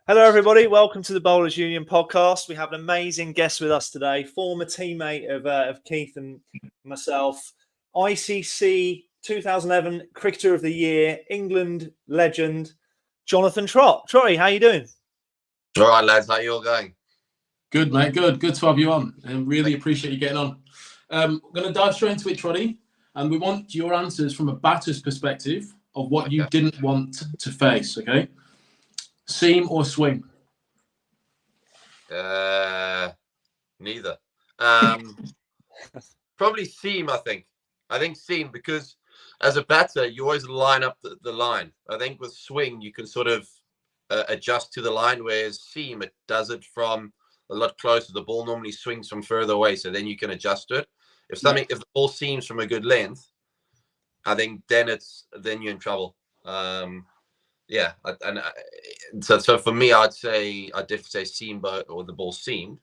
Hello, everybody. Welcome to the Bowlers Union podcast. We have an amazing guest with us today, former teammate of Keith and myself, ICC 2011 Cricketer of the Year, England legend, Jonathan Trott. Trotty, how you doing? All right, lads. How you all going? Good, mate. Good to have you on. And really appreciate you getting on. We're going to dive straight into it, Trotty, and we want your answers from a batter's perspective of what you didn't want to face, okay? Seam or swing? Neither. Probably seam, I think. I think seam because as a batter, you always line up the line. I think with swing, you can sort of adjust to the line, whereas seam, it does it from a lot closer. The ball normally swings from further away, so then you can adjust to it. If the ball seams from a good length, I think then you're in trouble. So for me, I'd definitely say seam or the ball seamed.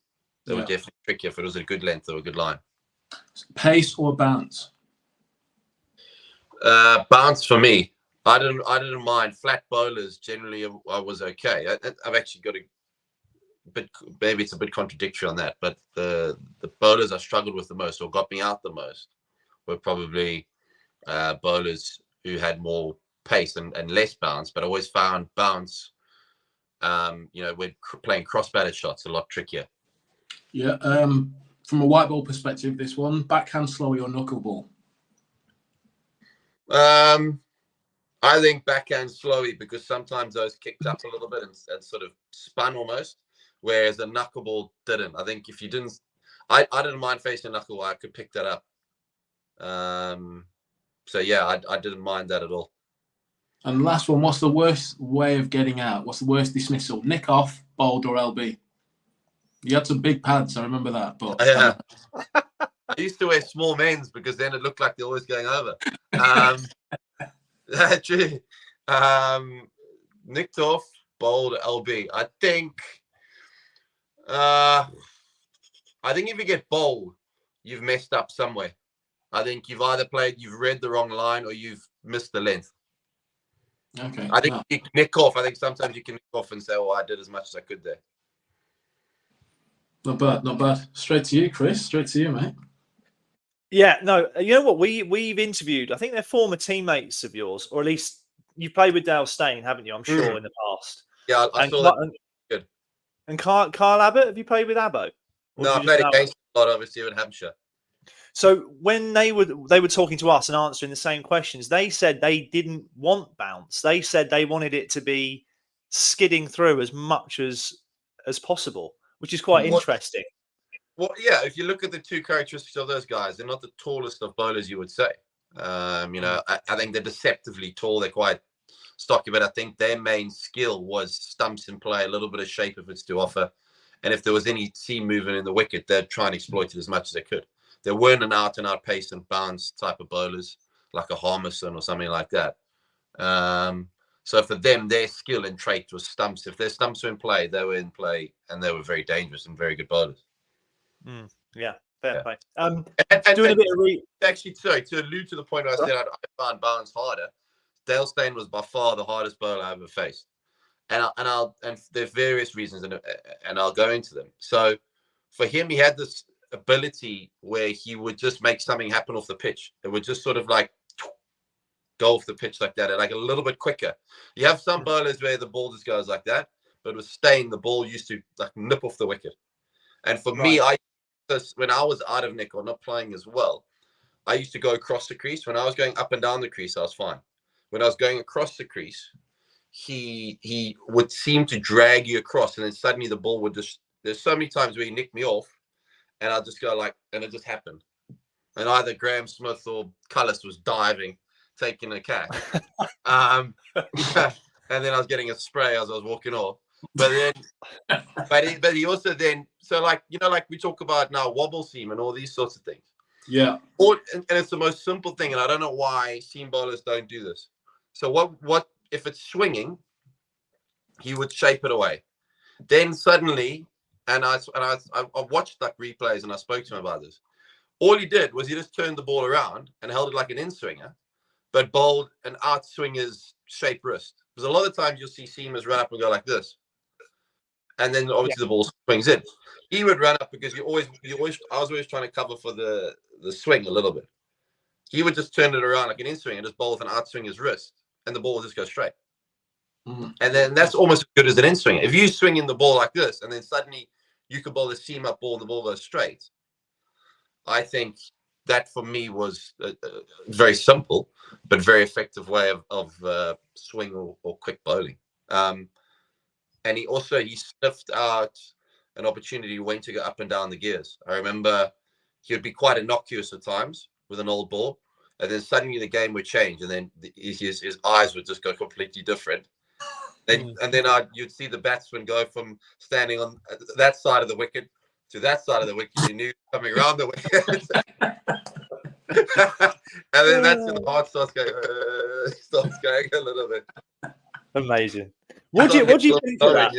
It would definitely tricky if it was a good length or a good line. Pace or bounce? Bounce for me. I didn't mind flat bowlers. Generally, I was okay. I've actually got a bit. Maybe it's a bit contradictory on that, but the bowlers I struggled with the most or got me out the most were probably bowlers who had more pace and less bounce. But I always found bounce, when playing cross-batted shots, a lot trickier. Yeah. From a white ball perspective, this one, backhand slowy or knuckleball? I think backhand slowy because sometimes those kicked up a little bit and sort of spun almost, whereas a knuckleball didn't. I think if you didn't, I didn't mind facing a knuckleball. I could pick that up. I didn't mind that at all. And last one, what's the worst way of getting out? What's the worst dismissal? Nick off, bowled or LB? You had some big pads, I remember that. But yeah. I used to wear small men's because then it looked like they're always going over. That's true. Nicked off, bowled, LB. I think if you get bowled, you've messed up somewhere. I think you've read the wrong line or you've missed the length. Okay. I think you can nick off. I think sometimes you can nick off and say, I did as much as I could there. Not bad. Straight to you, Chris. Straight to you, mate. Yeah, no, you know what? We've interviewed, I think they're former teammates of yours, or at least you've played with Dale Steyn, haven't you? I'm sure in the past. Yeah, I saw that. Good. And Carl Abbott, have you played with Abbo? No, I played against a lot, obviously, in Hampshire. So when they were talking to us and answering the same questions, they said they didn't want bounce. They said they wanted it to be skidding through as much as possible, which is quite interesting. Well, yeah, if you look at the two characteristics of those guys, they're not the tallest of bowlers, you would say. I think they're deceptively tall. They're quite stocky, but I think their main skill was stumps in play, a little bit of shape if it's to offer. And if there was any seam movement in the wicket, they'd try and exploit it as much as they could. There weren't an out-and-out pace and bounce type of bowlers like a Harmison or something like that. So for them, their skill and trait was stumps. If their stumps were in play, they were in play, and they were very dangerous and very good bowlers. Yeah, fair play. Doing a bit of actually, sorry, to allude to the point where I said I found bounce harder. Dale Steyn was by far the hardest bowler I ever faced, and there are various reasons, and I'll go into them. So for him, he had this ability where he would just make something happen off the pitch. It would just sort of like go off the pitch like that, like a little bit quicker. You have some bowlers where the ball just goes like that, but with Steyn, the ball used to like nip off the wicket. And for me, when I was out of nick or not playing as well, I used to go across the crease. When I was going up and down the crease, I was fine. When I was going across the crease, he would seem to drag you across, and then suddenly the ball would just. There's so many times where he nicked me off, and I'll just go and it just happened. And either Graham Smith or Cullis was diving, taking a catch. And then I was getting a spray as I was walking off. But then, but he also then, so like we talk about now wobble seam and all these sorts of things. Yeah. And it's the most simple thing, and I don't know why seam bowlers don't do this. So what if it's swinging? He would shape it away. Then suddenly. And I watched like replays and I spoke to him about this. All he did was he just turned the ball around and held it like an in-swinger, but bowled an out-swinger's shape wrist. Because a lot of times you'll see seamers run up and go like this. and then obviously the ball swings in. He would run up because I was always trying to cover for the swing a little bit. He would just turn it around like an in swing and just bowl with an out swing his wrist, and the ball would just go straight. And then that's almost as good as an in swing. If you swing in the ball like this, and then suddenly you could bowl a seam up ball and the ball goes straight, I think that for me was a very simple but very effective way of swing or quick bowling. And he sniffed out an opportunity when to go up and down the gears. I remember he would be quite innocuous at times with an old ball, and then suddenly the game would change, and then his eyes would just go completely different. And then you'd see the batsman go from standing on that side of the wicket to that side of the wicket. You knew coming around the wicket. And then that's when the heart starts going a little bit. Amazing. What do you think of that?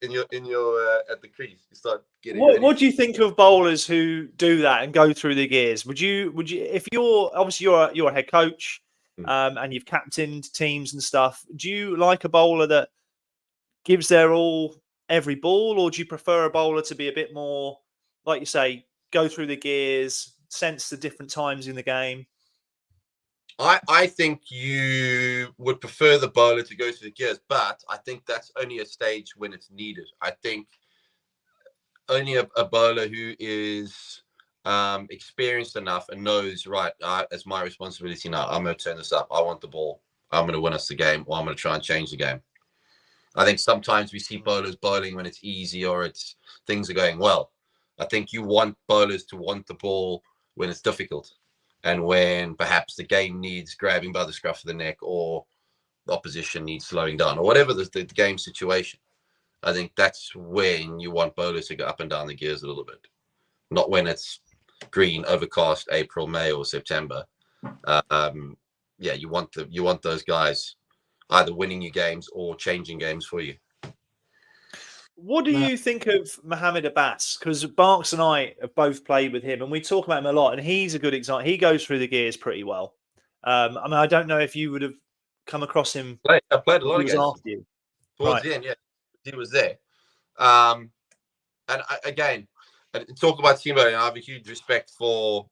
In your at the crease, you start getting. What do you think of bowlers who do that and go through the gears? Would you if you're a head coach, and you've captained teams and stuff, do you like a bowler that gives their all every ball, or do you prefer a bowler to be a bit more, like you say, go through the gears, sense the different times in the game? I think you would prefer the bowler to go through the gears, but I think that's only a stage when it's needed. I think only a bowler who is experienced enough and knows, right, it's my responsibility now. I'm going to turn this up. I want the ball. I'm going to win us the game, or I'm going to try and change the game. I think sometimes we see bowlers bowling when it's easy or things are going well. I think you want bowlers to want the ball when it's difficult, and when perhaps the game needs grabbing by the scruff of the neck, or the opposition needs slowing down, or whatever the game situation. I think that's when you want bowlers to go up and down the gears a little bit, not when it's green, overcast, April, May, or September. You want those guys either winning you games or changing games for you. What do you think of Mohammed Abbas? Because Barks and I have both played with him, and we talk about him a lot, and he's a good example. He goes through the gears pretty well. I don't know if you would have come across him. I played a lot of games after you. Towards the end, yeah, he was there. Again, talk about team bowling. I have a huge respect for,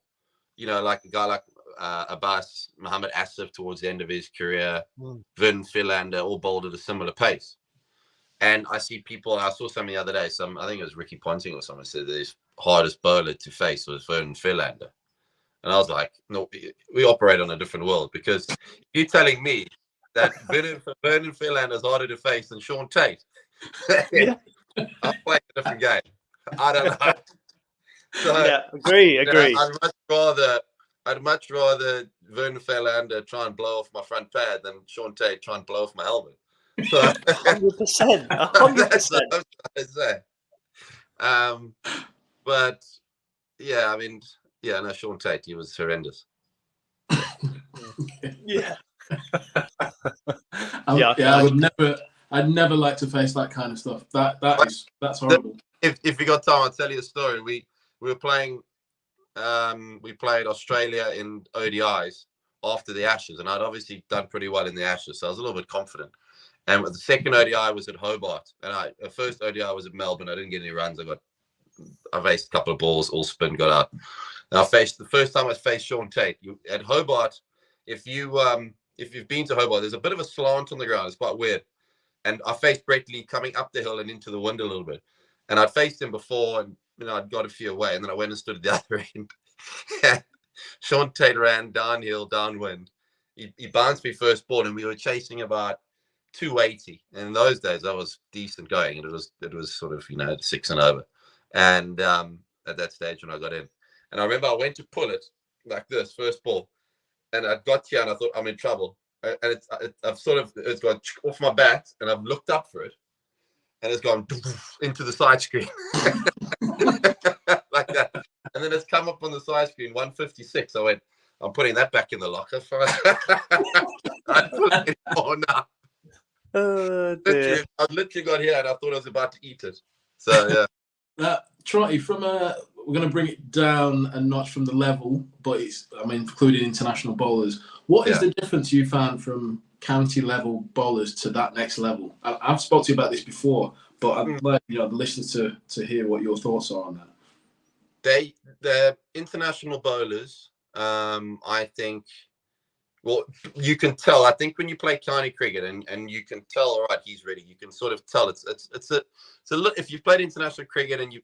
like a guy like Abbas, Mohammed Asif towards the end of his career, Vernon Philander, all bowled at a similar pace. And I see people, I saw something the other day, I think it was Ricky Ponting or someone said the hardest bowler to face was Vernon Philander. And I was like, no, we operate on a different world, because you're telling me that Vernon Philander is harder to face than Sean Tate. Yeah. I'm playing a different game. I don't know. So, yeah, agree. I'd much rather Vernon Philander try and blow off my front pad than Sean Tate try and blow off my helmet. So 100%. 100%. That's what I'm trying to say. But yeah, no, Sean Tate, he was horrendous. Yeah. I'd never like to face that kind of stuff. That's horrible. If you got time, I'll tell you a story. We were playing. We played Australia in ODIs after the Ashes, and I'd obviously done pretty well in the Ashes, so I was a little bit confident. And the second ODI was at Hobart, and the first ODI was at Melbourne. I didn't get any runs. I faced a couple of balls, all spin, got out. And the first time I faced Sean Tate at Hobart. If you've been to Hobart, there's a bit of a slant on the ground. It's quite weird. And I faced Brett Lee coming up the hill and into the wind a little bit. And I'd faced him before, and I'd got a few away, and then I went and stood at the other end. Sean Tate ran downhill, downwind. He bounced me first ball, and we were chasing about 280. And in those days, I was decent going, and it was sort of 6 and over. And at that stage when I got in, and I remember I went to pull it like this first ball, and I got here, and I thought I'm in trouble. And it's gone off my bat, and I've looked up for it, and it's gone into the side screen like that. And then it's come up on the side screen 156. I went, I'm putting that back in the locker. I put it on now. Oh, dear. I literally got here and I thought I was about to eat it. So yeah. Trotty, we're going to bring it down a notch from the level, but including international bowlers. What is the difference you found from county level bowlers to that next level? I've spoken to you about this before. But I'd like the listeners to hear what your thoughts are on that. The international bowlers, I think, well, you can tell. I think when you play county cricket and you can tell, all right, he's ready. You can sort of tell. It's a look. If you've played international cricket and you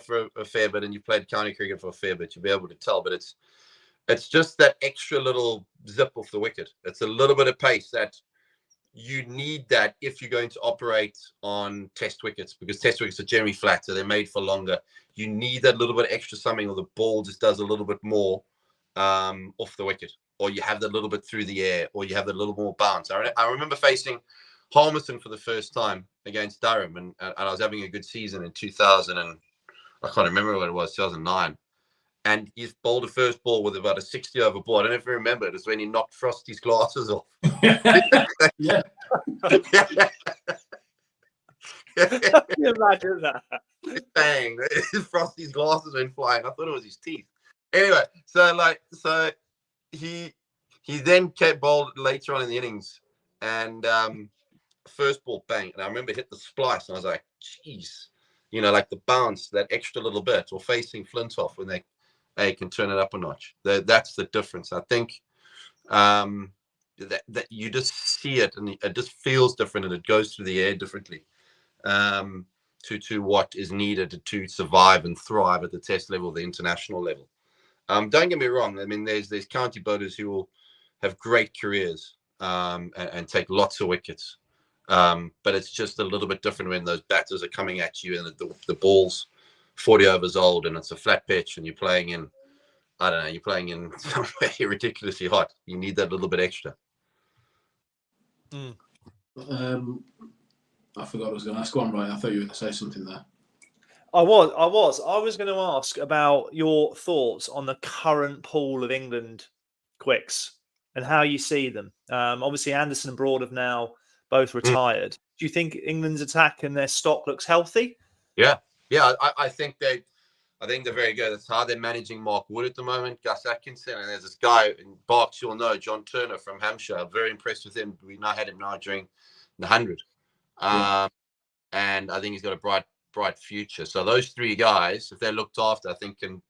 for a fair bit, and you played county cricket for a fair bit, you'll be able to tell. But it's just that extra little zip off the wicket. It's a little bit of pace that you need, that if you're going to operate on test wickets, because test wickets are generally flat, so they're made for longer. You need that little bit of extra something, or the ball just does a little bit more off the wicket, or you have that little bit through the air, or you have that little more bounce. I remember facing Harmison for the first time against Durham, and I was having a good season in 2000, and I can't remember what it was, 2009. And he's bowled a first ball with about a 60 over ball. I don't know if you remember it. It's when he knocked Frosty's glasses off. Yeah. Can you imagine that? Bang! Frosty's glasses went flying. I thought it was his teeth. Anyway, so he then kept bowled later on in the innings, and first ball bang, and I remember hit the splice, and I was like, "Jeez," like the bounce, that extra little bit, or facing Flintoff when they can turn it up a notch. That's the difference. I think that you just see it, and it just feels different, and it goes through the air differently to what is needed to survive and thrive at the test level, the international level. Don't get me wrong. I mean, there's county bowlers who will have great careers and take lots of wickets. But it's just a little bit different when those batters are coming at you and the ball's 40 overs old and it's a flat pitch and you're playing in, I don't know, you're playing in somewhere ridiculously hot. You need that little bit extra. I forgot I was going to ask one, right? I thought you were going to say something there. I was going to ask about your thoughts on the current pool of England quicks and how you see them. Obviously, Anderson and Broad have now both retired. Do you think England's attack and their stock looks healthy? Yeah. I think they're very good. That's how they're managing Mark Wood at the moment, Gus Atkinson, and there's this guy in Barks you'll know, John Turner from Hampshire. I'm very impressed with him. We now had him during the 100, and I think he's got a bright future. So those three guys, if they're looked after, I think can,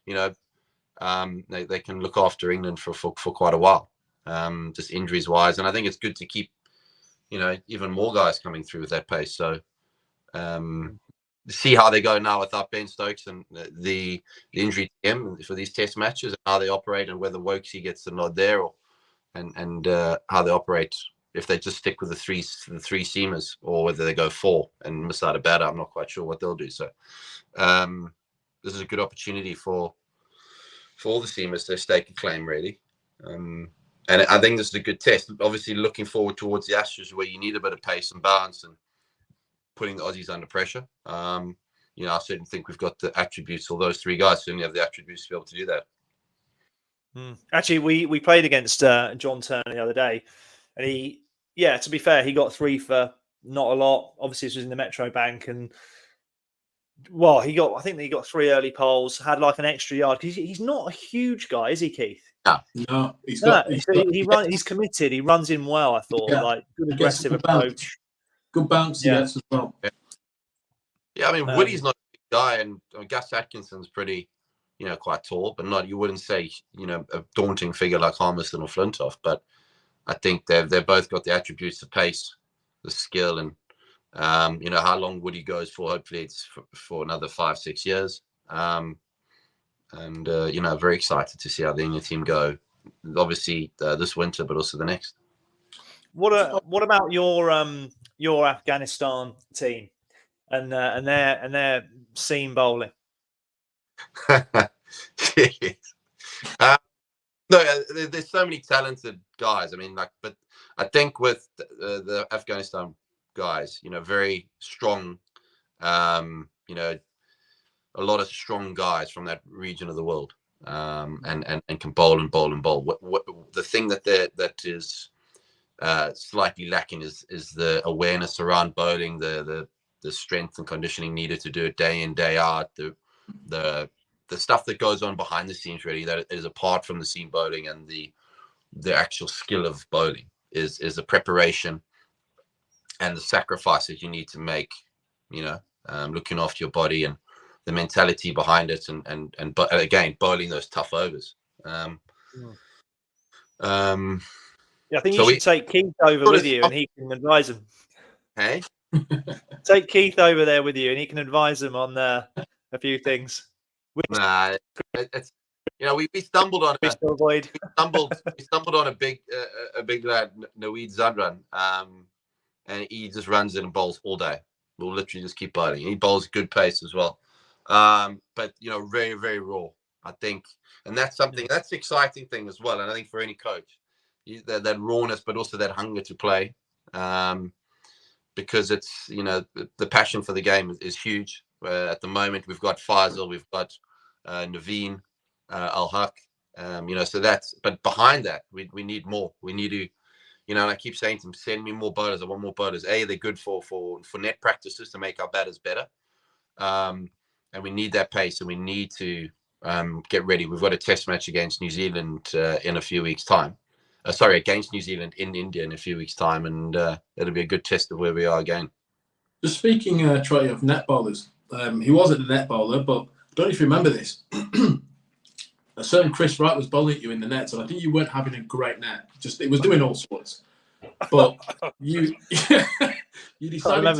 they can look after England for quite a while, just injuries wise. And I think it's good to keep, even more guys coming through with that pace. So see how they go now without Ben Stokes and the injury to him for these test matches, and how they operate, and whether Wokesy gets the nod there, and how they operate, if they just stick with the three seamers, or whether they go four and miss out a batter. I'm not quite sure what they'll do. So this is a good opportunity for all the seamers to stake a claim, really. And I think this is a good test. Obviously, looking forward towards the Ashes, where you need a bit of pace and balance and putting the Aussies under pressure. I certainly think we've got the attributes, or those three guys certainly have the attributes to be able to do that. Actually, we played against John Turner the other day, and to be fair, he got 3 for not a lot. Obviously, this was in the Metro Bank, and I think he got 3 early poles, had like an extra yard. He's not a huge guy, is he, Keith? No, he's committed. He runs in well. I thought, good aggressive approach. Good bounce, yes, as well. Yeah, I mean, Woody's not a big guy, and Gus Atkinson's pretty, quite tall, but not, you wouldn't say, a daunting figure like Harmison or Flintoff. But I think they've both got the attributes, the pace, the skill, and how long Woody goes for. Hopefully, it's for another 5-6 years. Very excited to see how the England team go. Obviously, this winter, but also the next. What about your Afghanistan team and their seam bowling? There's so many talented guys. I mean, but I think with the Afghanistan guys, very strong, a lot of strong guys from that region of the world, and can bowl and bowl and bowl. The thing that is slightly lacking is the awareness around bowling, the strength and conditioning needed to do it day in, day out, the stuff that goes on behind the scenes, really, that is apart from the seam bowling, and the actual skill of bowling is the preparation and the sacrifices you need to make, looking after your body and the mentality behind it, but again, bowling those tough overs. Yeah, I think you should take Keith over with you, and he can advise him. Hey, take Keith over there with you, and he can advise him on a few things. Nah, it's we stumbled on we stumbled on a big lad, Naweed Zadran, and he just runs in and bowls all day. We'll literally just keep bowling. He bowls good pace as well, but very, very raw, I think, and that's something that's the exciting thing as well. And I think for any coach, that rawness, but also that hunger to play, because it's the passion for the game is huge. At the moment, we've got Faisal, we've got Naveen Al-Haq, so that's, but behind that, we need more. We need to, and I keep saying to him, send me more bowlers. I want more bowlers. They're good for net practices to make our batters better. And we need that pace, and we need to get ready. We've got a test match against New Zealand in a few weeks' time. Against New Zealand in India in a few weeks' time, and it'll be a good test of where we are again. Just speaking, Trotty, of net bowlers, he wasn't a net bowler, but I don't know if you remember this. A certain Chris Wright was bowling at you in the nets, and I think you weren't having a great net. Just it was doing all sorts. But you decided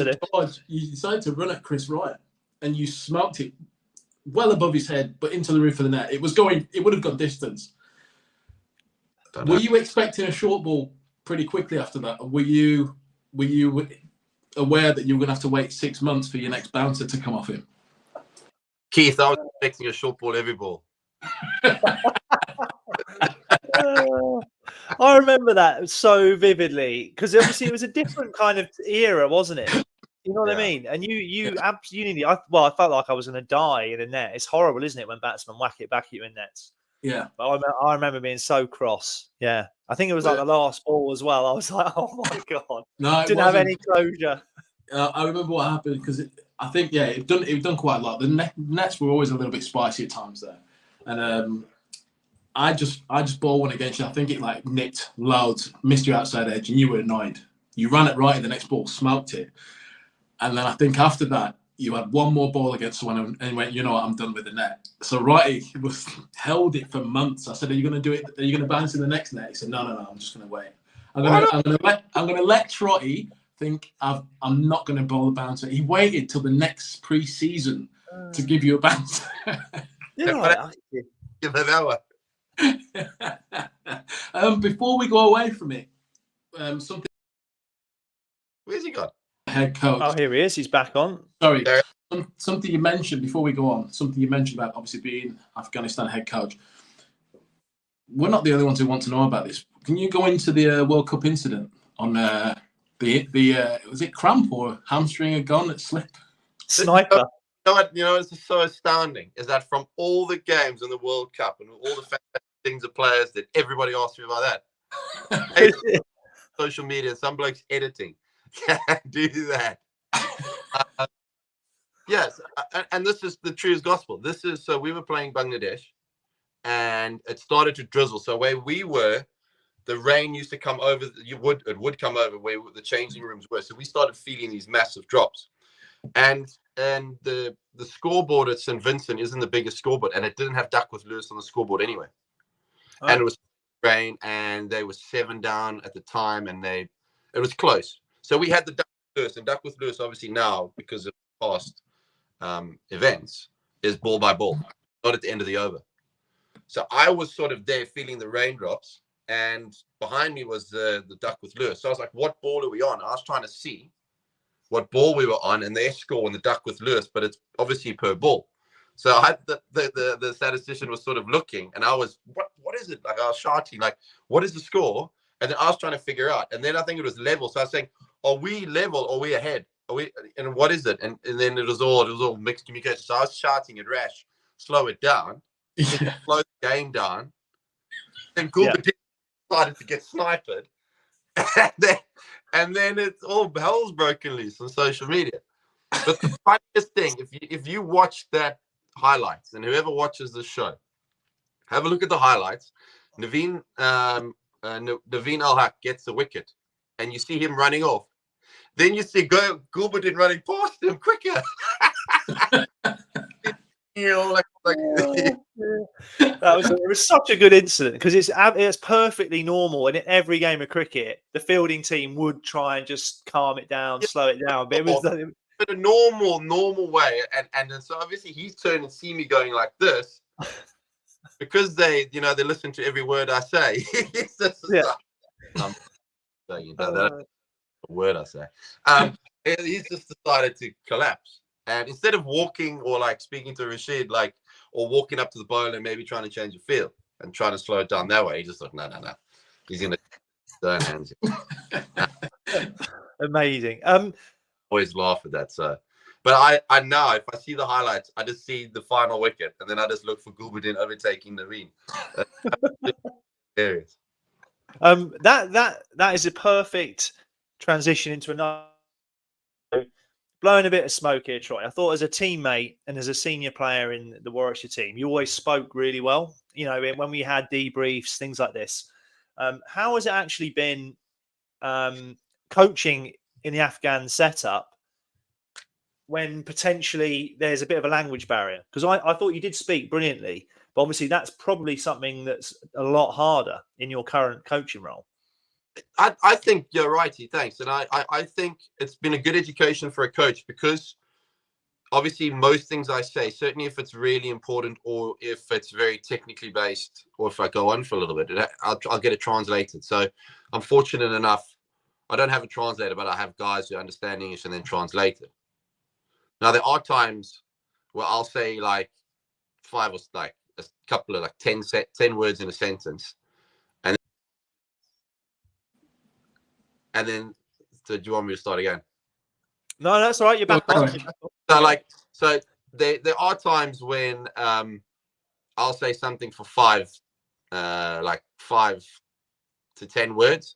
to run at Chris Wright, and you smoked it well above his head, but into the roof of the net. It would have gone distance. Were you expecting a short ball pretty quickly after that? Or were you aware that you were going to have to wait 6 months for your next bouncer to come off him? Keith, I was expecting a short ball every ball. I remember that so vividly, because obviously it was a different kind of era, wasn't it? You know what I mean? And you absolutely, I felt like I was going to die in a net. It's horrible, isn't it, when batsmen whack it back at you in nets? Yeah. But I remember being so cross. Yeah. I think it was like the last ball as well. I was like, oh my God. No, Didn't have any closure. I remember what happened, because I think, it done quite a lot. The nets were always a little bit spicy at times there. And I just bowled one against you. I think it nicked loads, missed your outside edge, and you were annoyed. You ran it right, and the next ball smoked it. And then I think after that, you had one more ball against someone, and you went, you know what, I'm done with the net. So Wrighty held it for months. I said, are you going to do it? Are you going to bounce in the next net? He said, no, I'm just going to wait. I'm going to let Trotty think I'm not going to bowl a bouncer. He waited till the next pre-season to give you a bouncer. Give an hour. Before we go away from it, something. Where's he gone? Head coach. Oh, here he is. He's back on. Sorry. Something you mentioned before we go on. Something you mentioned about obviously being Afghanistan head coach. We're not the only ones who want to know about this. Can you go into the World Cup incident on the was it cramp or hamstring had gone at slip? Sniper. It's so astounding is that from all the games in the World Cup and all the fantastic things the players did, everybody asked me about that. Social media, some blokes editing. Can't do that. Yes, and this is the truest gospel. So we were playing Bangladesh, and it started to drizzle. So where we were, the rain used to come over. It would come over where the changing rooms were. So we started feeling these massive drops, and the scoreboard at St. Vincent isn't the biggest scoreboard, and it didn't have Duckworth Lewis on the scoreboard anyway. Oh. And it was rain, and they were 7 down at the time, and it was close. So we had the Duckworth Lewis, and Duckworth Lewis obviously now, because of past events, is ball by ball, not at the end of the over. So I was sort of there feeling the raindrops, and behind me was the Duckworth Lewis. So I was like, what ball are we on? I was trying to see what ball we were on and their score and the Duckworth Lewis, but it's obviously per ball. So I had the statistician was sort of looking, and I was, what is it? Like I was shouting, like, what is the score? And then I was trying to figure out. And then I think it was level. So I was saying, are we level or are we ahead? And what is it? And then it was all mixed communication. So I was shouting at Rash, slow it down, slow the game down. Then Google started to get sniped. And then it's all hell's broken loose on social media. But the funniest thing, if you watch that highlights, and whoever watches the show, have a look at the highlights. Naveen Al-Haq gets the wicket, and you see him running off. then you see Gilbertin running past him quicker. It was such a good incident because it's perfectly normal, and in every game of cricket, the fielding team would try and just calm it down, slow it down. But it was in a normal way, and so obviously he's turned and see me going like this because they listen to every word I say. He's just that word I say. He's just decided to collapse. And instead of walking or like speaking to Rashid, like, or walking up to the bowler and maybe trying to change the field and trying to slow it down that way, he just thought, no. He's going to turn hands. Amazing. Always laugh at that. So, but I now, if I see the highlights, I just see the final wicket and then I just look for Gilbertin overtaking Naveen. Hilarious. That is a perfect transition into another. Blowing a bit of smoke here, Troy. I thought as a teammate and as a senior player in the Warwickshire team, you always spoke really well. You know, when we had debriefs, things like this. How has it actually been coaching in the Afghan setup when potentially there's a bit of a language barrier? Because I thought you did speak brilliantly, but obviously that's probably something that's a lot harder in your current coaching role. I think you're righty, thanks. And I think it's been a good education for a coach because obviously most things I say, certainly if it's really important or if it's very technically based or if I go on for a little bit, I'll get it translated. So I'm fortunate enough, I don't have a translator, but I have guys who understand English and then translate it. Now, there are times where I'll say like a couple of like 10 words in a sentence. And then, so do you want me to start again? No, that's all right. You're back on. So there are times when I'll say something for 5 to 10 words,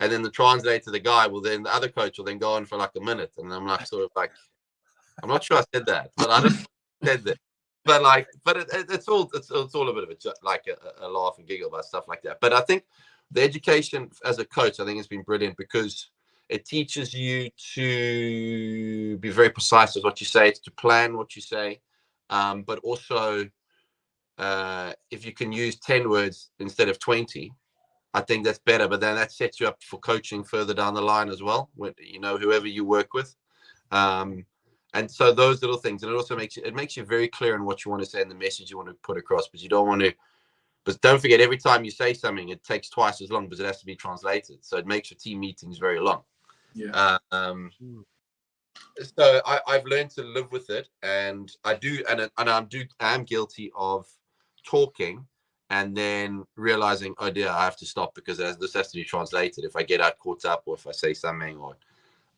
and then the translator, the guy, the other coach will then go on for like a minute, and I'm like sort of like, I'm not sure I said that, but I just said that. But it's all a bit of a laugh and giggle about stuff like that. But I think the education as a coach, I think, has been brilliant because it teaches you to be very precise with what you say, to plan what you say, but also if you can use 10 words instead of 20, I think that's better. But then that sets you up for coaching further down the line as well, with whoever you work with. And so those little things, and it also makes you very clear on what you want to say and the message you want to put across, but you don't want to. But don't forget, every time you say something, it takes twice as long because it has to be translated. So it makes your team meetings very long. Yeah. So I've learned to live with it, and I do, and I'm guilty of talking and then realizing, oh dear, I have to stop because this has to be translated. If I get caught up, or if I say something, or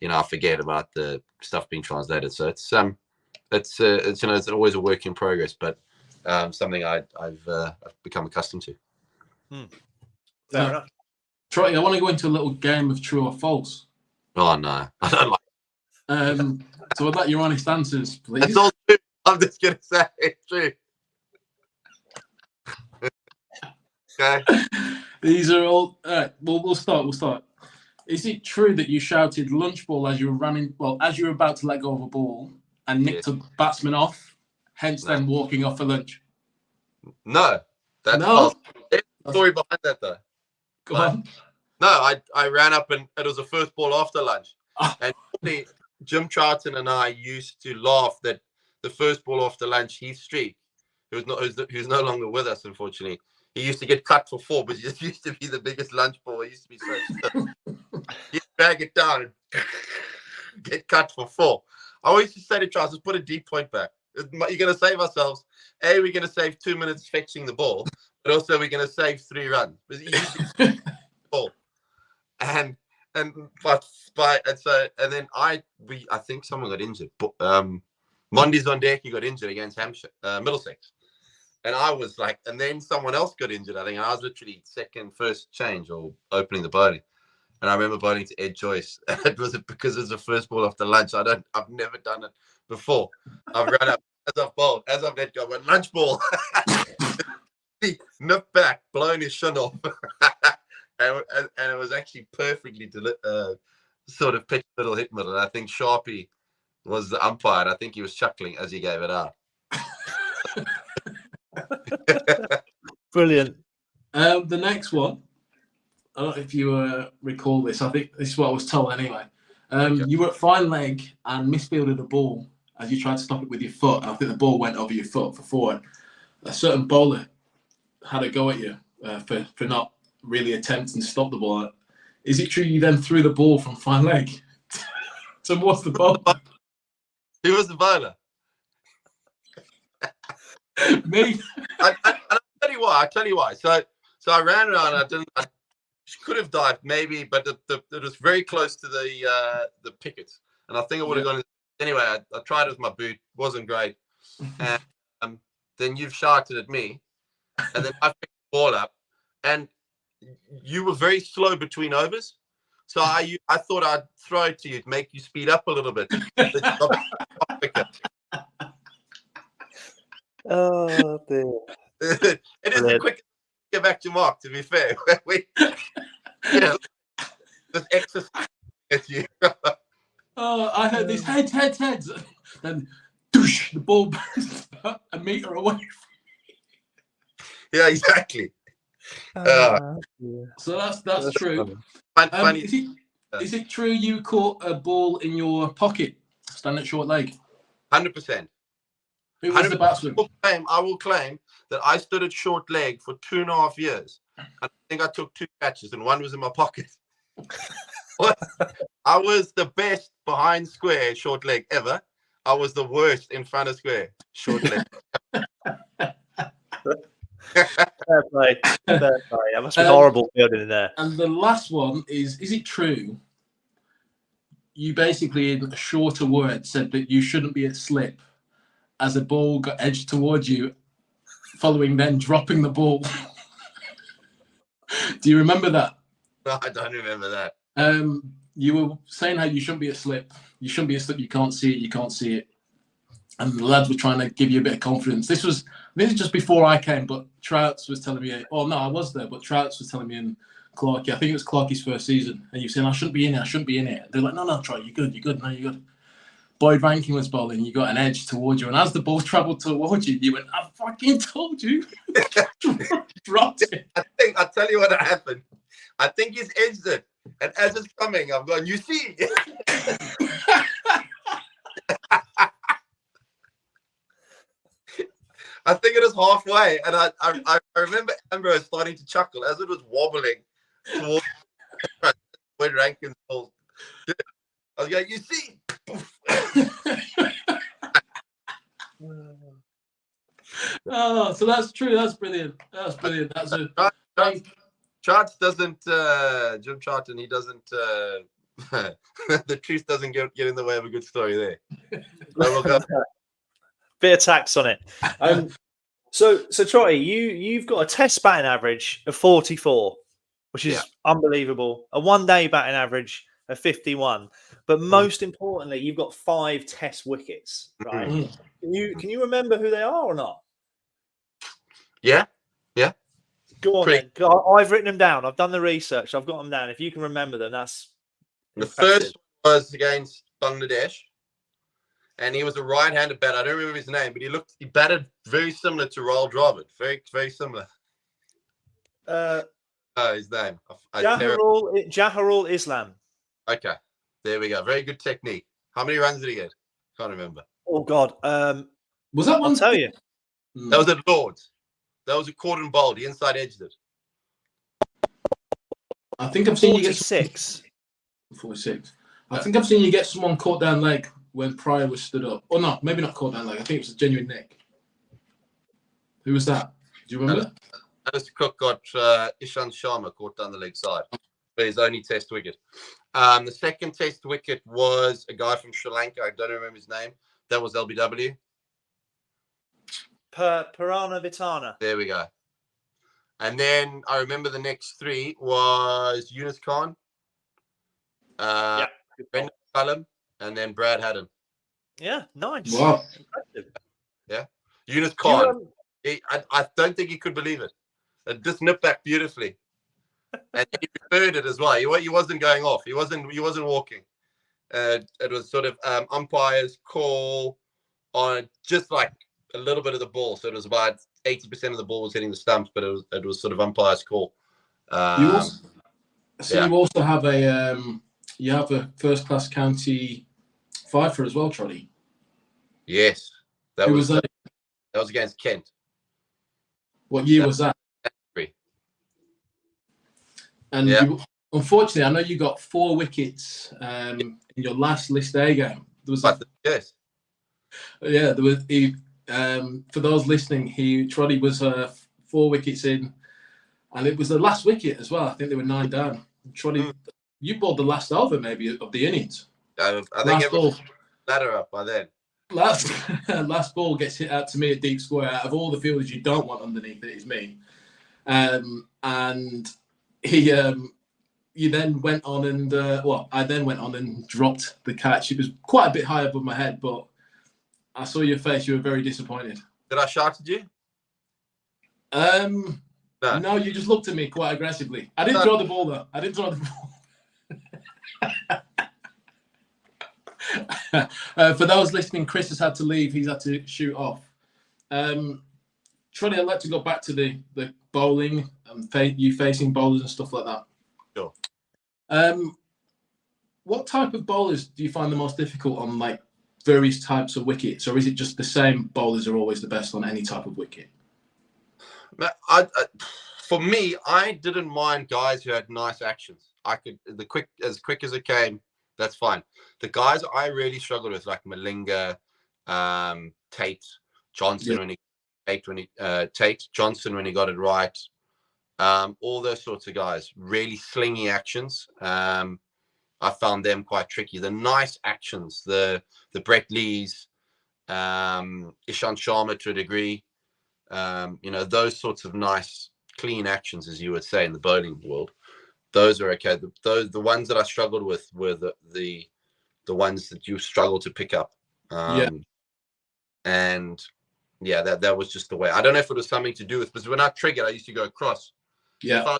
I forget about the stuff being translated. So it's always a work in progress, but. Something I've become accustomed to. Fair enough. Trotty, I want to go into a little game of true or false. Oh no, I don't like. So I'd like your honest answers, please. It's all true. I'm just gonna say it's true. Okay. These are all. We'll start. Is it true that you shouted lunch ball as you were about to let go of a ball and nicked a batsman off? Hence, them walking off for lunch. No, that's false. There's a story behind that, though. Go on. No, I ran up and it was the first ball after lunch. And Jim Charlton and I used to laugh that the first ball after lunch, Heath Streak, who's no longer with us, unfortunately, he used to get cut for 4, but he just used to be the biggest lunch ball. He used to be so stiff. He'd drag it down and get cut for 4. I always used to say to Charles, put a deep point back. You're going to save ourselves. We're going to save 2 minutes fetching the ball, but also we're going to save 3 runs. And then I think someone got injured. Monday Zondeki got injured against Hampshire, Middlesex, and I was like, and then someone else got injured. I think and I was literally first change or opening the bowling. And I remember bowling to Ed Joyce. It was because it was the first ball after lunch. I've never done it before. I've run up as I've let go, went lunch ball. He nipped back, blown his shin off. and it was actually perfectly sort of pitch middle, hit middle. And I think Sharpie was the umpire. And I think he was chuckling as he gave it out. Brilliant. The next one, I don't know if you recall this. I think this is what I was told anyway. You were at fine leg and misfielded a ball as you tried to stop it with your foot. I think the ball went over your foot for four. A certain bowler had a go at you for not really attempting to stop the ball. Is it true you then threw the ball from fine leg towards the bowler? Who was the bowler? Me. I'll tell you why. So I ran around. I could have dived maybe, but it was very close to the pickets, and I think I would have gone. Anyway, I tried it with my boot. Wasn't great. And then you've shouted at me, and then I picked the ball up, and you were very slow between overs. So I thought I'd throw it to you to make you speed up a little bit. Oh dear. It is the quickest to get back to Mark, to be fair. This exercise at you. Oh, I heard this heads. Then doosh, the ball bounced a meter away. Yeah, exactly. So that's true. Funny. Is it true you caught a ball in your pocket, standing at short leg? 100%. Who was the batsman? I will claim that I stood at short leg for 2.5 years. I think I took 2 catches and one was in my pocket. I was the best behind square short leg ever. I was the worst in front of square short leg. Fair play. That must be horrible fielding in there. And the last one is it true you basically, in a shorter word, said that you shouldn't be at slip as a ball got edged towards you, following then dropping the ball? Do you remember that? No, I don't remember that. You were saying how you shouldn't be a slip. You shouldn't be a slip. You can't see it. And the lads were trying to give you a bit of confidence. This was just before I came, but Trouts was telling me, oh no, I was there, but Trouts was telling me in Clarkey, I think it was Clarkey's first season, and you were saying, I shouldn't be in it. They're like, no, Trot, you're good. No, you're good. Boyd Rankin was bowling, you got an edge towards you, and as the ball travelled towards you, you went, I fucking told you. Dropped it. I'll tell you what happened. I think he's edged it. And as it's coming, I'm going, you see? I think it was halfway. And I remember Ambrose starting to chuckle as it was wobbling towards when Rankin's ball. I was going, you see? Oh, so that's true. That's brilliant. That's a Charts doesn't, Jim Charlton, he doesn't, the truth doesn't get in the way of a good story there. So we'll go. Bit of tax on it. So Trotty, you've got a test batting average of 44, which is unbelievable. A one-day batting average of 51. But most importantly, you've got 5 test wickets, right? Can you remember who they are or not? Yeah. Go on then. I've written them down. I've done the research. I've got them down. If you can remember them, that's impressive. The first was against Bangladesh, and he was a right-handed batter. I don't remember his name, but he batted very similar to Rahul Dravid. Very, very similar. His name. Jaharul Islam. Okay, there we go. Very good technique. How many runs did he get? Can't remember. Oh God. Was that one? I'll tell you. That was at Lords. That was a cordon bowled. He inside edged it. I think I've seen 46. 46. I think I've seen you get someone caught down leg when Pryor was stood up. Oh no, maybe not caught down leg. I think it was a genuine nick. Who was that? Do you remember that? Alistair Cook got Ishan Sharma caught down the leg side for his only test wicket. The second test wicket was a guy from Sri Lanka. I don't remember his name. That was LBW. Purana Vitana. There we go. And then I remember the next 3 was Yunus Khan, Brendan Cullum, and then Brad Haddon. Yeah, nice. Wow. Impressive. Yeah. Yunus Khan. I don't think he could believe it. It just nipped back beautifully. And he preferred it as well. He wasn't going off. He wasn't walking. It was sort of umpires call on just like a little bit of the ball. So it was about 80% of the ball was hitting the stumps, but it was sort of umpires call. You also have a first class county fifer as well, Trotty. Yes, that was against Kent. What year was that? And unfortunately, I know you got 4 wickets in your last List A game. There was yes. Yeah, there was. For those listening, Trotty was 4 wickets in, and it was the last wicket as well. I think they were 9 down. Trotty, you bowled the last over maybe of the innings. I think it was ladder up by then. Last ball gets hit out to me at deep square. Out of all the fielders you don't want underneath it, is me. And you then went on and I then went on and dropped the catch. It was quite a bit high above my head, but I saw your face. You were very disappointed. Did I shout at you? No, you just looked at me quite aggressively. I didn't throw the ball though. I didn't throw the ball. For those listening, Chris has had to leave. He's had to shoot off. Trotty, I'd like to go back to the bowling and you facing bowlers and stuff like that. Sure. What type of bowlers do you find the most difficult on like various types of wickets, or is it just the same bowlers are always the best on any type of wicket? For me, I didn't mind guys who had nice actions. I could as quick as it came. That's fine. The guys I really struggled with, like Malinga, Tate, Johnson Tate Johnson when he got it right. All those sorts of guys, really slingy actions. I found them quite tricky. The nice actions, the Brett Lees, Ishant Sharma to a degree, those sorts of nice, clean actions, as you would say in the bowling world. Those are okay. The ones that I struggled with were the ones that you struggle to pick up. And yeah, that was just the way. I don't know if it was something to do with, because when I triggered, I used to go across. Yeah.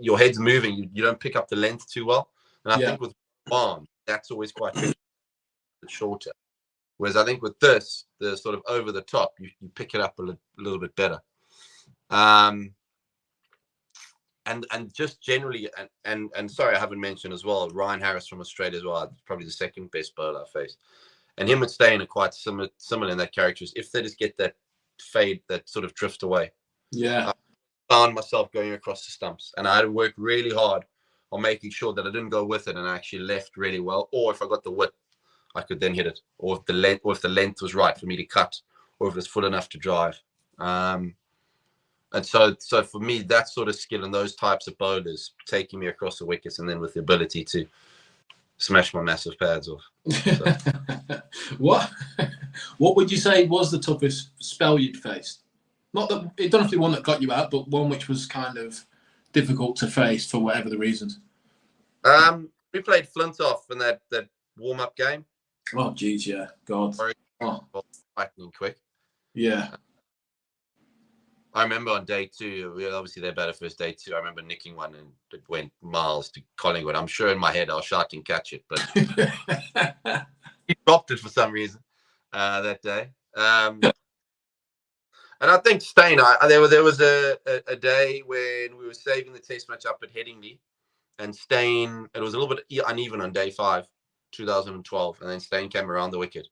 Your head's moving, you don't pick up the length too well. And I think with barn, that's always quite tricky, shorter. Whereas I think with this, the sort of over the top, you pick it up a little bit better. And just generally, and sorry, I haven't mentioned as well, Ryan Harris from Australia as well, probably the second best bowler I faced. And him and Steyn are quite similar in that characters. If they just get that fade, that sort of drift away. Yeah. I found myself going across the stumps, and I had to work really hard on making sure that I didn't go with it and I actually left really well. Or if I got the width, I could then hit it. Or if the length was right for me to cut, or if it was full enough to drive. And so for me, that sort of skill and those types of bowlers taking me across the wickets, and then with the ability to smash my massive pads off. So. What would you say was the toughest spell you'd faced? Not that it don't have to be one that got you out, but one which was kind of difficult to face for whatever the reasons. We played Flintoff in that warm-up game. Oh, geez, yeah, God. Lightning quick. Yeah. I remember on day 2, obviously they batted first day 2. I remember nicking one and it went miles to Collingwood. I'm sure in my head I was shouting catch it, but he dropped it for some reason that day. And I think Steyn, there was a day when we were saving the test match up at Headingley, and Steyn, it was a little bit uneven on day 5, 2012, and then Steyn came around the wicket,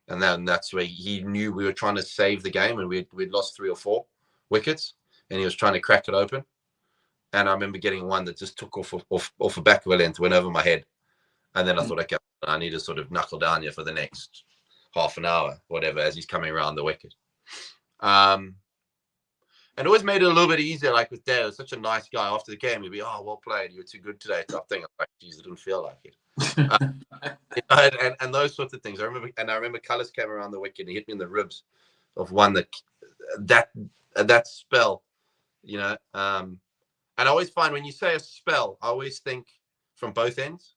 and then that's where he knew we were trying to save the game, and we'd lost 3 or 4 wickets, and he was trying to crack it open. And I remember getting one that just took off the back of a length, went over my head, and then I thought, okay, I need to sort of knuckle down here for the next half an hour, whatever, as he's coming around the wicket. And it always made it a little bit easier, like with Dale, such a nice guy. After the game, he'd be, oh, well played, you were too good today, type thing. I'm like, geez, it didn't feel like it. And those sorts of things. I remember Cullis came around the wicket and he hit me in the ribs of one that spell, And I always find when you say a spell, I always think from both ends.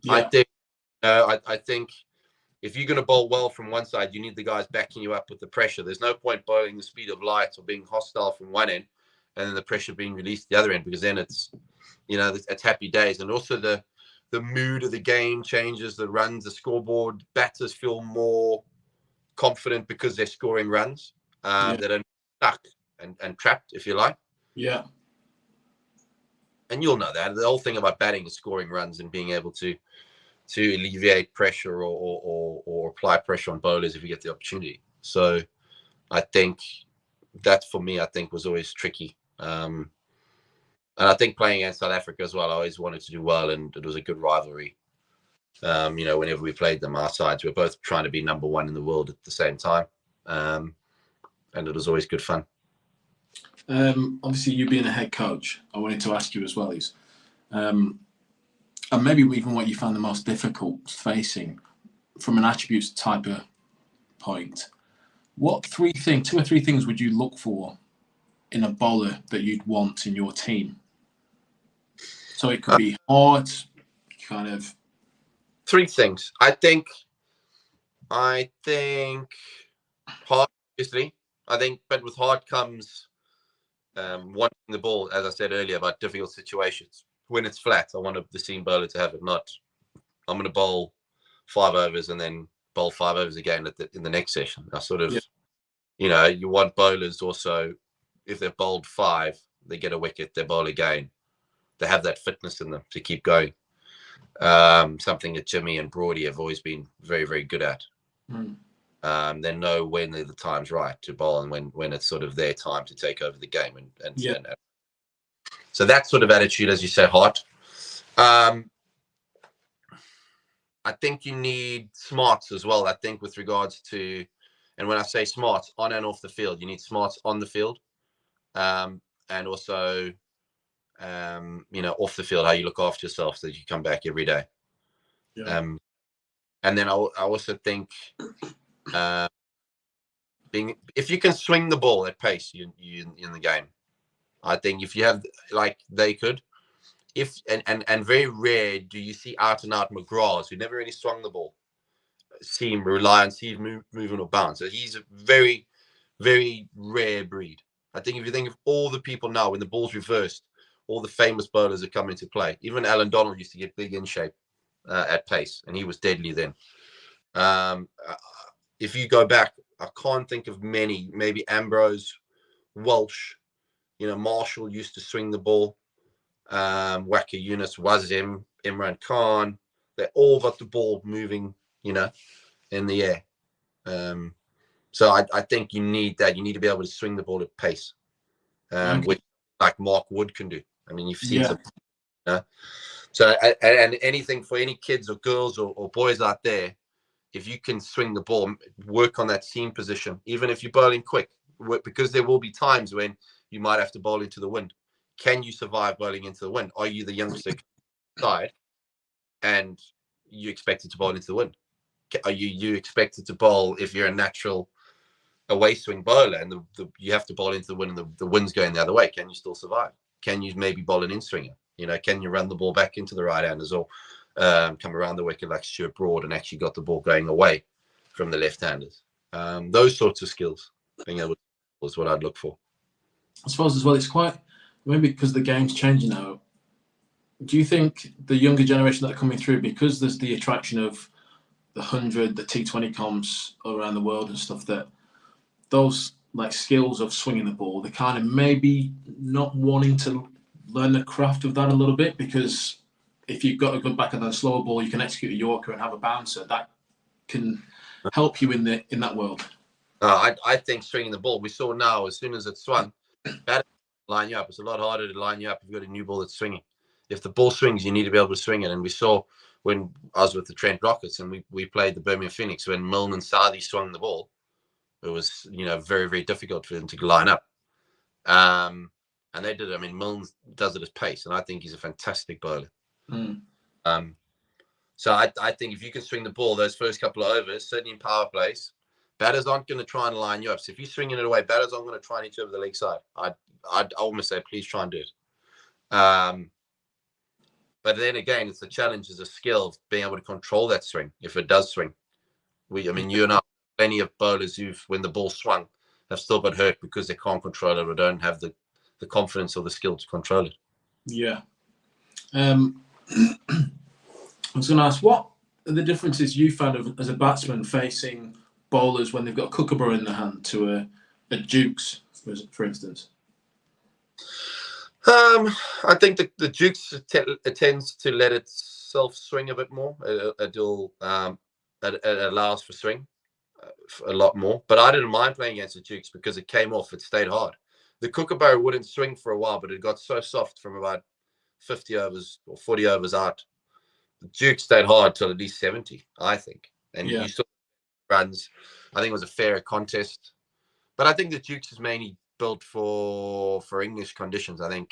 Yeah. I think if you're going to bowl well from one side, you need the guys backing you up with the pressure. There's no point bowling the speed of light or being hostile from one end and then the pressure being released the other end, because then it's, it's happy days. And also the mood of the game changes, the runs, the scoreboard. Batters feel more confident because they're scoring runs. They don't stuck and trapped, if you like. Yeah. And you'll know that the whole thing about batting is scoring runs and being able to alleviate pressure or apply pressure on bowlers if you get the opportunity. So I think that, for me, I think was always tricky. And I think playing against South Africa as well, I always wanted to do well, and it was a good rivalry. Whenever we played them, our sides were both trying to be number one in the world at the same time. And it was always good fun. Obviously, you being a head coach, I wanted to ask you as well is, and maybe even what you found the most difficult facing from an attributes type of point. What two or three things would you look for in a bowler that you'd want in your team? So it could be hard, kind of. Three things. I think hard, obviously. But with hard comes wanting the ball, as I said earlier, about difficult situations. When it's flat, I want the seam bowler to have it, not I'm going to bowl 5 overs and then bowl 5 overs again in the next session. I sort of, you want bowlers also, if they've bowled 5, they get a wicket, they bowl again. They have that fitness in them to keep going. Something that Jimmy and Brody have always been very, very good at. They know when the time's right to bowl and when it's sort of their time to take over the game. And so that sort of attitude, as you say, heart. I think you need smarts as well. I think with regards to, and when I say smarts, on and off the field, you need smarts on the field, and also, off the field, how you look after yourself so that you come back every day. And then I also think, if you can swing the ball at pace, you in the game. I think if you have, like they could, and very rare do you see out and out McGraths who never really swung the ball, rely on seam movement or bounce. So he's a very, very rare breed. I think if you think of all the people now, when the ball's reversed, all the famous bowlers that come into play. Even Alan Donald used to get big in shape at pace, and he was deadly then. If you go back, I can't think of many. Maybe Ambrose, Walsh, Marshall used to swing the ball. Wacker Yunus, Wazim, Imran Khan. They all got the ball moving, in the air. So I think you need that. You need to be able to swing the ball at pace, which like Mark Wood can do. I mean, you've seen some. So and anything for any kids or girls or boys out there, if you can swing the ball, work on that seam position, even if you're bowling quick, because there will be times when you might have to bowl into the wind. Can you survive bowling into the wind? Are you the youngster side and you expected to bowl into the wind? Are you expected to bowl if you're a natural away swing bowler and you have to bowl into the wind and the wind's going the other way? Can you still survive? Can you maybe bowl an in-swinger? Can you run the ball back into the right-handers or come around the wicket like Stuart Broad and actually got the ball going away from the left-handers? Those sorts of skills, being able to, is what I'd look for. I suppose as well, it's quite, maybe because the game's changing now, do you think the younger generation that are coming through, because there's the attraction of the 100, the T20 comps around the world and stuff, that those like skills of swinging the ball, they're kind of maybe not wanting to learn the craft of that a little bit, because if you've got a good back and then a slower ball, you can execute a Yorker and have a bouncer. That can help you in that world. I think swinging the ball, we saw now, as soon as it's swung, batter line you up. It's a lot harder to line you up if you've got a new ball that's swinging. If the ball swings, you need to be able to swing it. And we saw when I was with the Trent Rockets and we played the Birmingham Phoenix, when Milne and Southey swung the ball, it was, very, very difficult for them to line up. And they did it. I mean, Milne does it at pace, and I think he's a fantastic bowler. So I think if you can swing the ball those first couple of overs, certainly in power plays, batters aren't going to try and line you up. So if you're swinging it away, batters aren't going to try and hit you over the leg side. I'd almost say, please try and do it. But then again, it's a challenge, as a skill of being able to control that swing if it does swing. You and I, plenty of bowlers when the ball swung, have still got hurt because they can't control it or don't have the the confidence or the skill to control it. Yeah. I was going to ask, what are the differences you found as a batsman facing bowlers when they've got a kookaburra in their hand to a Dukes, for instance? I think the Dukes tends to let itself swing a bit more. It allows for swing a lot more. But I didn't mind playing against the Dukes because it came off. It stayed hard. The kookaburra wouldn't swing for a while, but it got so soft from about 50 overs or 40 overs out. The Dukes stayed hard till at least 70, I think. And you saw runs. I think it was a fair contest. But I think the Dukes is mainly built for English conditions. I think,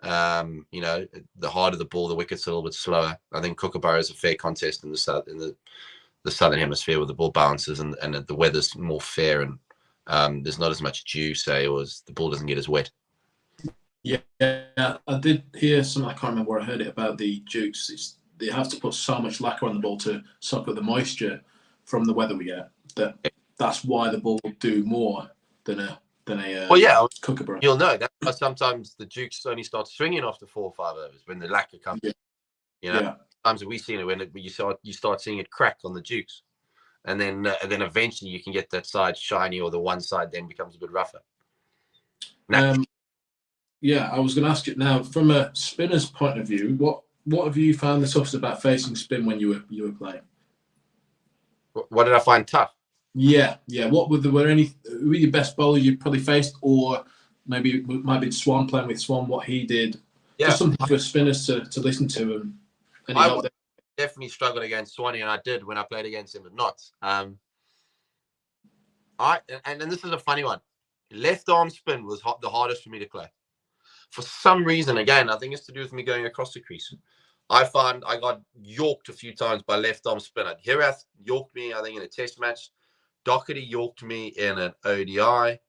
the harder the ball, the wicket's a little bit slower. I think kookaburra is a fair contest in the southern hemisphere where the ball bounces and the weather's more fair and there's not as much dew, say, or the ball doesn't get as wet. Yeah, I did hear something. I can't remember where I heard it about the Dukes. They have to put so much lacquer on the ball to suck up the moisture from the weather we get. That's why the ball will do more than a kookaburra. You'll know that's why sometimes the Dukes only start swinging after 4 or 5 overs when the lacquer comes. Times that we've seen it when you start seeing it crack on the Dukes, and then eventually you can get that side shiny, or the one side then becomes a bit rougher. I was going to ask you now, from a spinner's point of view, what have you found the toughest about facing spin when you were playing? What did I find tough? Yeah. Who were your best bowlers you probably faced, or maybe it might be Swan, playing with Swan, what he did? Yeah. Just something for spinners to listen to. I definitely struggled against Swanee, and I did when I played against him at Notts. And this is a funny one. Left arm spin was the hardest for me to play. For some reason, again, I think it's to do with me going across the crease. I found I got yorked a few times by left arm spinner. Hirath yorked me, I think, in a test match. Doherty yorked me in an ODI.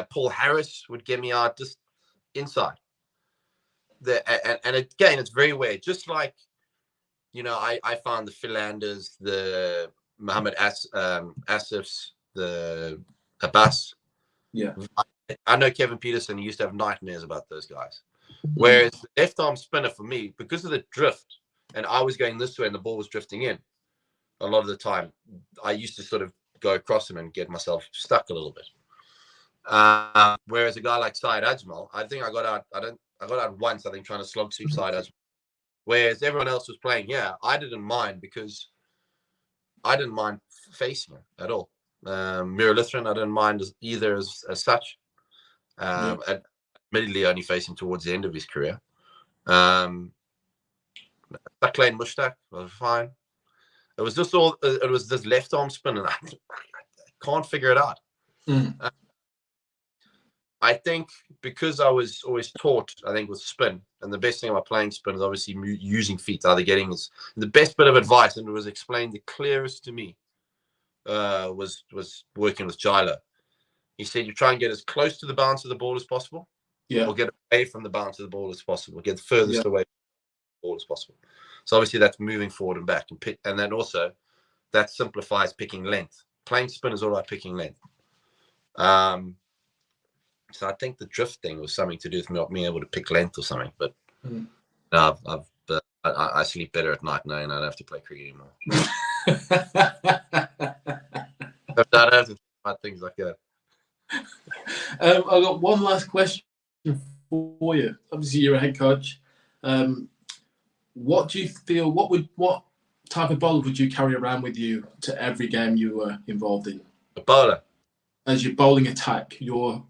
Paul Harris would get me out just inside. And again, it's very weird. Just like, I found the Philanders, the Muhammad Asifs, the Abbas. Yeah. I know Kevin Peterson, he used to have nightmares about those guys. Whereas the left arm spinner for me, because of the drift, and I was going this way and the ball was drifting in, a lot of the time, I used to sort of go across him and get myself stuck a little bit. Whereas a guy like Syed Ajmal, I think I got out once, I think, trying to slog sweep Syed Ajmal. Whereas everyone else was playing, I didn't mind because I didn't mind facing him at all. Miralithran, I didn't mind either as such. Admittedly, only facing towards the end of his career. Lane Mushtaq was fine. It was just it was this left arm spin, and I can't figure it out. I think because I was always taught, I think, with spin, and the best thing about playing spin is obviously using feet. The best bit of advice, and it was explained the clearest to me, was working with Jilo. He said you try and get as close to the bounce of the ball as possible, or get away from the bounce of the ball as possible, get the furthest away from the ball as possible. So obviously that's moving forward and back, and then also that simplifies picking length. Playing spin is all about picking length. So I think the drift thing was something to do with me not being able to pick length or something. But I sleep better at night knowing I don't have to play cricket anymore. I don't have to think about things like that. I've got one last question for you. Obviously, you're a head coach. What do you feel? What type of bowler would you carry around with you to every game you were involved in? A bowler. As your bowling attack, your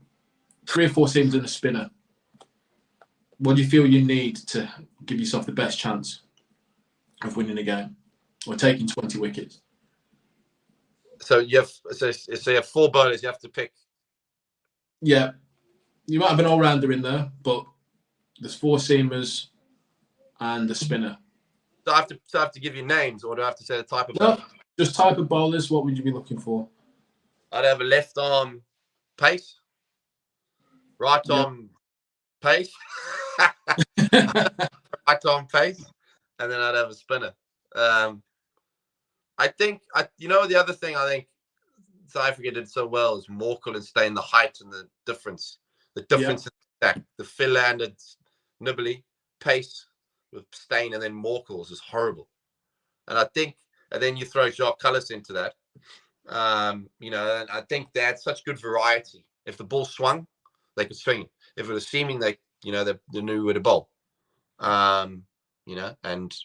3 or 4 seams and a spinner. What do you feel you need to give yourself the best chance of winning a game or taking 20 wickets? So you have 4 bowlers. You have to pick. Yeah, you might have an all-rounder in there, but there's 4 seamers and a spinner. So I have to give you names, or do I have to say the type of bowler? Just type of bowlers. What would you be looking for? I'd have a left arm pace, right arm pace, right arm pace, and then I'd have a spinner. I think the other thing I think South Africa did so well is Morkel and Steyn, the height and the difference. The difference in attack, the Finlanded nibbly pace with Stain and then Morkels is horrible. And I think, and then you throw Jacques Cullis into that. You know, and I think they had such good variety. If the ball swung, they could swing it. If it was seaming, they, you know, they knew where to bowl. You know, and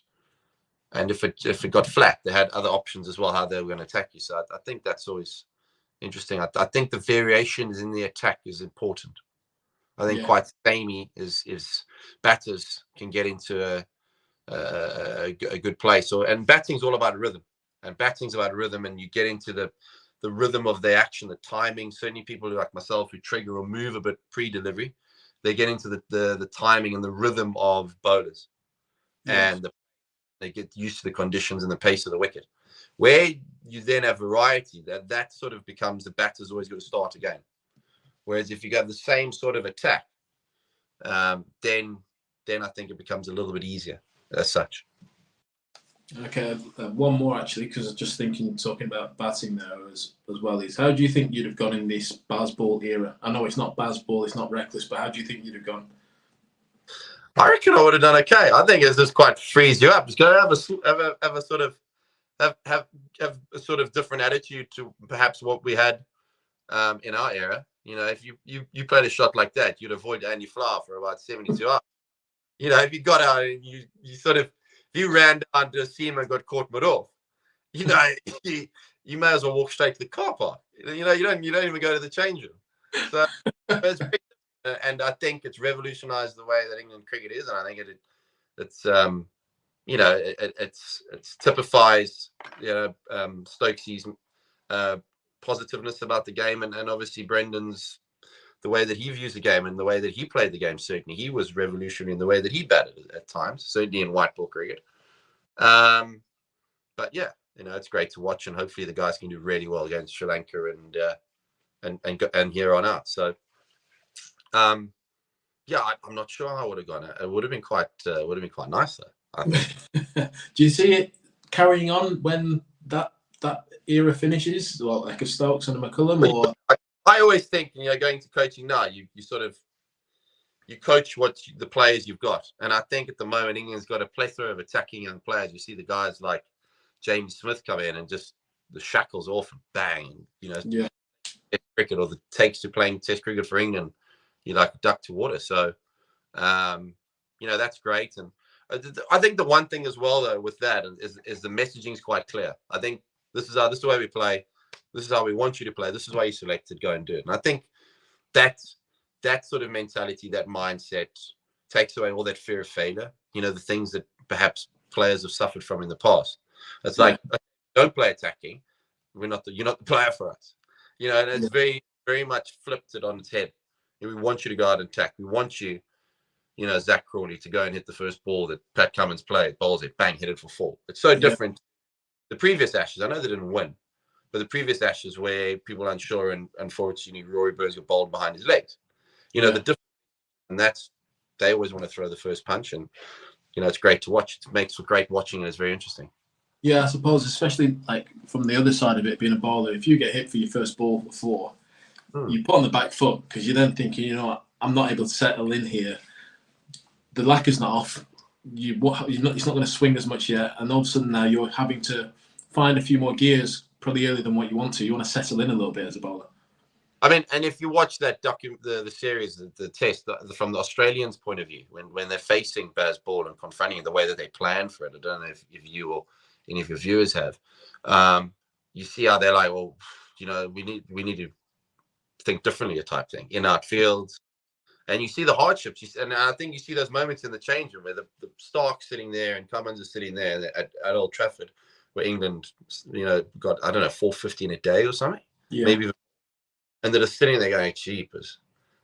if it got flat, they had other options as well, how they were going to attack you. So I think that's always interesting. I think the variations in the attack is important. I think quite samey is batters can get into a good place. And batting's all about rhythm. And batting's about rhythm, and you get into the rhythm of the action, the timing. Certainly people like myself who trigger or move a bit pre-delivery, they get into the timing and the rhythm of bowlers. Yes. And they get used to the conditions and the pace of the wicket. Where you then have variety, that sort of becomes the batter's always going to start again. Whereas if you have the same sort of attack, then I think it becomes a little bit easier as such. Okay, one more actually, because I'm just thinking, talking about batting there as well, is how do you think you'd have gone in this Bazball era? I know it's not Bazball, it's not reckless, but how do you think you'd have gone? I reckon I would have done okay. I think it's just quite frees you up. It's going to have a sort of have a sort of different attitude to perhaps what we had in our era. You know, if you played a shot like that, you'd avoid Andy Flower for about 72 hours. You know, if you got out and you sort of, if you ran down to a seam and got caught mid-off, you know, you may as well walk straight to the car park. You know, you don't even go to the change room. So, and I think it's revolutionised the way that England cricket is, and I think it's you know, it typifies, you know, Stokesy's positiveness about the game, and obviously Brendan's, the way that he views the game and the way that he played the game. Certainly he was revolutionary in the way that he batted at times, certainly in white ball cricket. But yeah, you know, it's great to watch, and hopefully the guys can do really well against Sri Lanka and here on out. So yeah, I'm not sure how I would have gone. It would have been quite nice though, I think. Do you see it carrying on when that era finishes, or like a Stokes and a McCullum? Or I always think, you know, going to coaching now, you coach what the players you've got, and I think at the moment England's got a plethora of attacking young players. You see the guys like James Smith come in and just the shackles off and bang, you know, Test cricket, or the takes to playing Test cricket for England, you like duck to water. So, you know, that's great. And I think the one thing as well though with that is the messaging is quite clear. I think this is the way we play. This is how we want you to play. This is why you selected. Go and do it. And I think that sort of mentality, that mindset, takes away all that fear of failure. You know, the things that perhaps players have suffered from in the past. It's like, don't play attacking. You're not the player for us. You know, and it's very, very much flipped it on its head. We want you to go out and attack. We want you, you know, Zach Crawley to go and hit the first ball that Pat Cummins played, bowls it, bang, hit it for 4. It's so different. The previous Ashes, I know they didn't win, but the previous Ashes where people are unsure, and unfortunately Rory Burns got bowled behind his legs. You know, the difference, and that's, they always want to throw the first punch, and, you know, it's great to watch. It makes for great watching, and it's very interesting. Yeah, I suppose, especially like from the other side of it, being a bowler, if you get hit for your first ball for 4, you put on the back foot, because you're then thinking, you know what, I'm not able to settle in here. The lacquer's not off. It's not going to swing as much yet, and all of a sudden now you're having to find a few more gears probably earlier than what you want to. You want to settle in a little bit as a bowler. I mean, and if you watch that the series, the test, from the Australians' point of view, when they're facing Bazball and confronting the way that they plan for it, I don't know if you or any of your viewers have, you see how they're like, well, you know, we need to think differently, a type thing, in outfields. And you see the hardships, and I think you see those moments in the change room where the Stark's sitting there and Cummins is sitting there at Old Trafford, where England, you know, got, I don't know, 450 in a day or something, maybe, and they're just sitting there going, cheapers,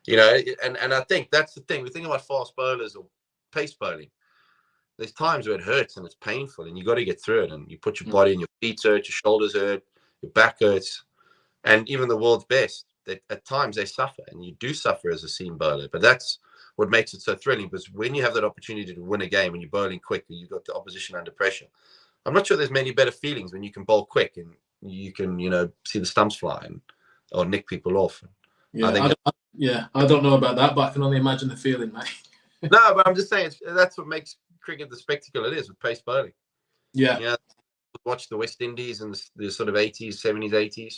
you know. And I think that's the thing. We think about fast bowlers or pace bowling. There's times where it hurts and it's painful, and you got to get through it. And you put your body, and your feet hurt, your shoulders hurt, your back hurts, and even the world's best, at times they suffer, and you do suffer as a seam bowler. But that's what makes it so thrilling, because when you have that opportunity to win a game and you're bowling quick and you've got the opposition under pressure, I'm not sure there's many better feelings when you can bowl quick and you can, you know, see the stumps fly or nick people off. Yeah, I don't know about that, but I can only imagine the feeling, mate. No, but I'm just saying that's what makes cricket the spectacle it is with pace bowling. Yeah. Watch the West Indies and the sort of 80s, 70s, 80s,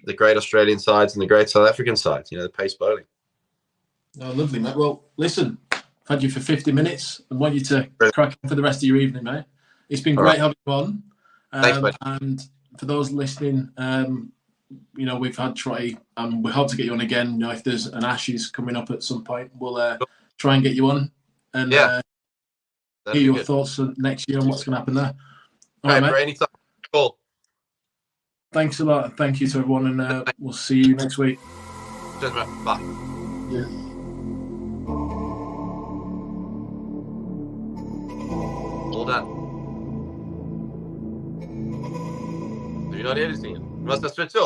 the great Australian sides and the great South African sides. The pace bowling. Oh, lovely, mate. Well, listen, I've had you for 50 minutes and want you to crack on for the rest of your evening, mate. It's been great having you on. Thanks, mate. And for those listening, we've had Trotty, and we hope to get you on again. If there's an Ashes coming up at some point, we'll try and get you on and hear your thoughts on next year and what's going to happen there. All right, mate. Anytime. Cool. Thanks a lot. Thank you to everyone, and we'll see you next week. Cheers, mate. Bye. Yeah. All done. Are you not editing it? You must have switched off.